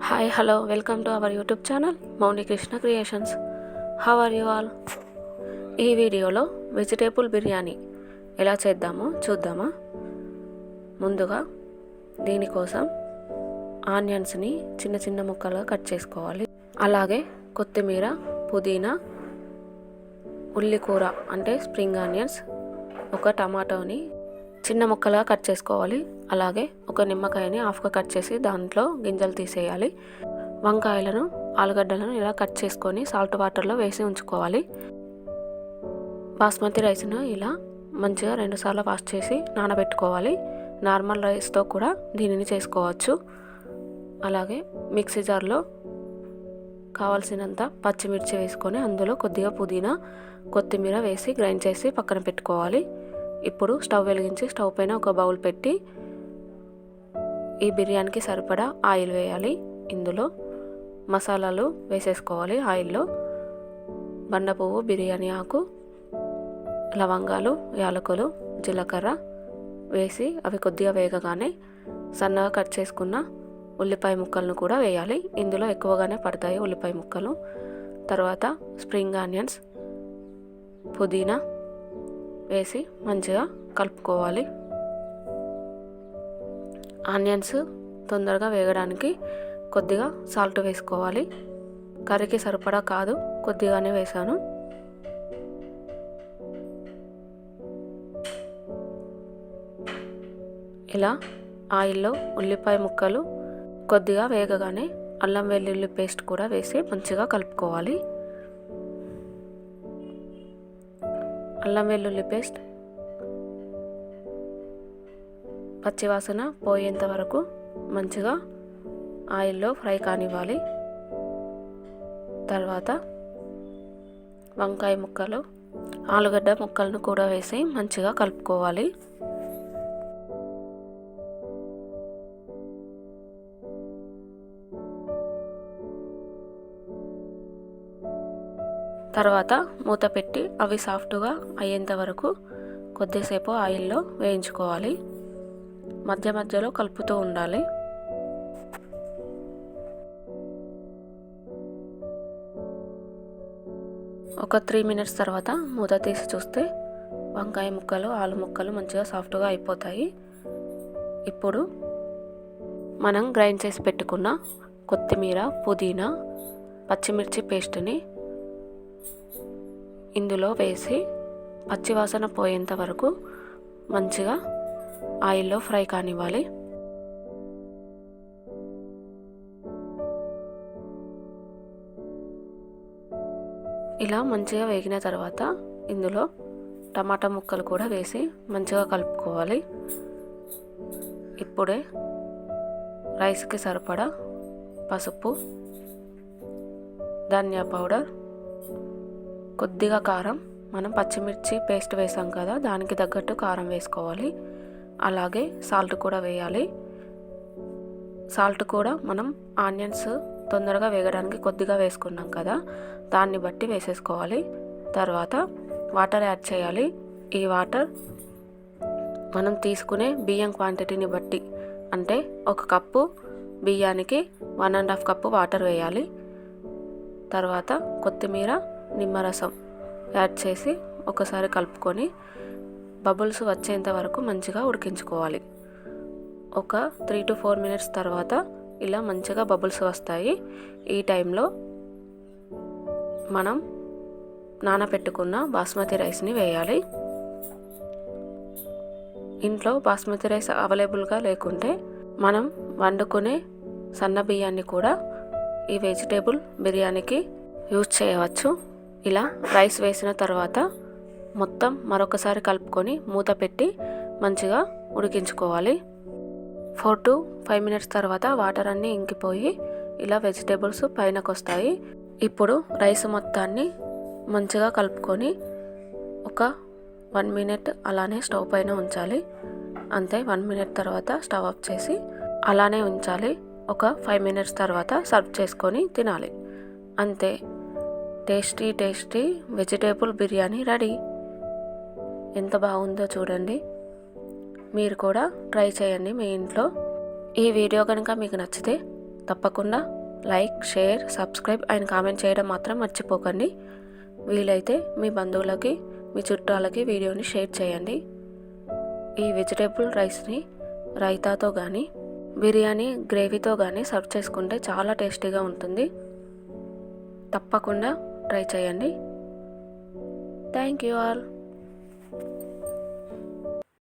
Hi hello welcome to our YouTube channel Mouni Krishna creations. How are you all? ఈ వీడియోలో vegetable biryani ఎలా చేద్దామో చూద్దామా. ముందుగా దీనికోసం ఆనియన్స్ని చిన్న చిన్న ముక్కలుగా కట్ చేసుకోవాలి. అలాగే కొత్తిమీర, పుదీనా, ఉల్లికూర అంటే స్ప్రింగ్ ఆనియన్స్, ఒక టమాటోని చిన్న ముక్కలుగా కట్ చేసుకోవాలి. అలాగే ఒక నిమ్మకాయని హాఫ్గా కట్ చేసి దాంట్లో గింజలు తీసేయాలి. వంకాయలను, ఆలుగడ్డలను ఇలా కట్ చేసుకొని సాల్ట్ వాటర్లో వేసి ఉంచుకోవాలి. బాస్మతి రైస్ను ఇలా మంచిగా 2 సార్లు వాష్ చేసి నానబెట్టుకోవాలి. నార్మల్ రైస్తో కూడా దీనిని చేసుకోవచ్చు. అలాగే మిక్సీ జార్లో కావాల్సినంత పచ్చిమిర్చి వేసుకొని అందులో కొద్దిగా పుదీనా, కొత్తిమీర వేసి గ్రైండ్ చేసి పక్కన పెట్టుకోవాలి. ఇప్పుడు స్టవ్ వెలిగించి స్టవ్ పైన ఒక బౌల్ పెట్టి ఈ బిర్యానీకి సరిపడా ఆయిల్ వేయాలి. ఇందులో మసాలాలు వేసేసుకోవాలి. ఆయిల్లో బండ పువ్వు, బిర్యానీ ఆకు, లవంగాలు, యాలకులు, జీలకర్ర వేసి అవి కొద్దిగా వేగగానే సన్నగా కట్ చేసుకున్న ఉల్లిపాయ ముక్కలను కూడా వేయాలి. ఇందులో ఎక్కువగానే పడతాయి ఉల్లిపాయ ముక్కలు. తర్వాత స్ప్రింగ్ ఆనియన్స్, పుదీనా వేసి మంచిగా కలుపుకోవాలి. ఆనియన్స్ తొందరగా వేగడానికి కొద్దిగా సాల్ట్ వేసుకోవాలి. కర్రీకి సరిపడా కాదు, కొద్దిగానే వేసాను. ఇలా ఆయిల్లో ఉల్లిపాయ ముక్కలు కొద్దిగా వేగగానే అల్లం వెల్లుల్లి పేస్ట్ కూడా వేసి మంచిగా కలుపుకోవాలి. అల్లం వెల్లుల్లి పేస్ట్ పచ్చివాసన పోయేంత వరకు మంచిగా ఆయిల్లో ఫ్రై కానివ్వాలి. తర్వాత వంకాయ ముక్కలు, ఆలుగడ్డ ముక్కలను కూడా వేసి మంచిగా కలుపుకోవాలి. తర్వాత మూత పెట్టి అవి సాఫ్ట్గా అయ్యేంత వరకు కొద్దిసేపు ఆయిల్లో వేయించుకోవాలి. మధ్య మధ్యలో కలుపుతూ ఉండాలి. ఒక 3 మినిట్స్ తర్వాత మూత తీసి చూస్తే వంకాయ ముక్కలు, ఆలు ముక్కలు మంచిగా సాఫ్ట్గా అయిపోతాయి. ఇప్పుడు మనం గ్రైండ్ చేసి పెట్టుకున్న కొత్తిమీర, పుదీనా, పచ్చిమిర్చి పేస్ట్ని ఇందులో వేసి పచ్చివాసన పోయేంత వరకు మంచిగా ఆయిల్లో ఫ్రై కానివ్వాలి. ఇలా మంచిగా వేగిన తర్వాత ఇందులో టమాటా ముక్కలు కూడా వేసి మంచిగా కలుపుకోవాలి. ఇప్పుడే రైస్కి సరిపడా పసుపు, ధనియా పౌడర్, కొద్దిగా కారం, మనం పచ్చిమిర్చి పేస్ట్ వేసాం కదా దానికి తగ్గట్టు కారం వేసుకోవాలి. అలాగే సాల్ట్ కూడా వేయాలి. సాల్ట్ కూడా మనం ఆనియన్స్ తొందరగా వేగడానికి కొద్దిగా వేసుకున్నాం కదా దాన్ని బట్టి వేసేసుకోవాలి. తర్వాత వాటర్ యాడ్ చేయాలి. ఈ వాటర్ మనం తీసుకునే బియ్యం క్వాంటిటీని బట్టి, అంటే 1 కప్పు బియ్యానికి 1.5 కప్పు వాటర్ వేయాలి. తర్వాత కొత్తిమీర, నిమ్మరసం యాడ్ చేసి ఒకసారి కలుపుకొని బబుల్స్ వచ్చేంత వరకు మంచిగా ఉడికించుకోవాలి. ఒక 3 to 4 మినిట్స్ తర్వాత ఇలా మంచిగా బబుల్స్ వస్తాయి. ఈ టైంలో మనం నానబెట్టుకున్న బాస్మతి రైస్ని వేయాలి. ఇంట్లో బాస్మతి రైస్ అవైలబుల్గా లేకుంటే మనం వండుకునే సన్న బియ్యాన్ని కూడా ఈ వెజిటేబుల్ బిర్యానీకి యూజ్ చేయవచ్చు. ఇలా రైస్ వేసిన తర్వాత మొత్తం మరొకసారి కలుపుకొని మూత పెట్టి మంచిగా ఉడికించుకోవాలి. 4 to 5 మినిట్స్ తర్వాత వాటర్ అన్నీ ఇంకిపోయి ఇలా వెజిటేబుల్స్ పైనకు వస్తాయి. ఇప్పుడు రైస్ మొత్తాన్ని మంచిగా కలుపుకొని ఒక 1 మినిట్ అలానే స్టవ్ పైన ఉంచాలి. అంతే, 1 మినిట్ తర్వాత స్టవ్ ఆఫ్ చేసి అలానే ఉంచాలి. ఒక 5 మినిట్స్ తర్వాత సర్వ్ చేసుకొని తినాలి. అంతే, tasty tasty vegetable biryani ready. ఎంత బాగుందో చూడండి. మీరు కూడా ట్రై చేయండి మీ ఇంట్లో. ఈ వీడియో కనుక మీకు నచ్చితే తప్పకుండా like, share, subscribe and comment చేయడం మాత్రం మర్చిపోకండి. వీలైతే మీ బంధువులకి, మీ చుట్టాలకి వీడియోని షేర్ చేయండి. ఈ వెజిటేబుల్ రైస్ని రైతాతో కానీ, బిర్యానీ గ్రేవీతో కానీ సర్వ్ చేసుకుంటే చాలా టేస్టీగా ఉంటుంది. తప్పకుండా ట్రై చేయండి. Thank you all.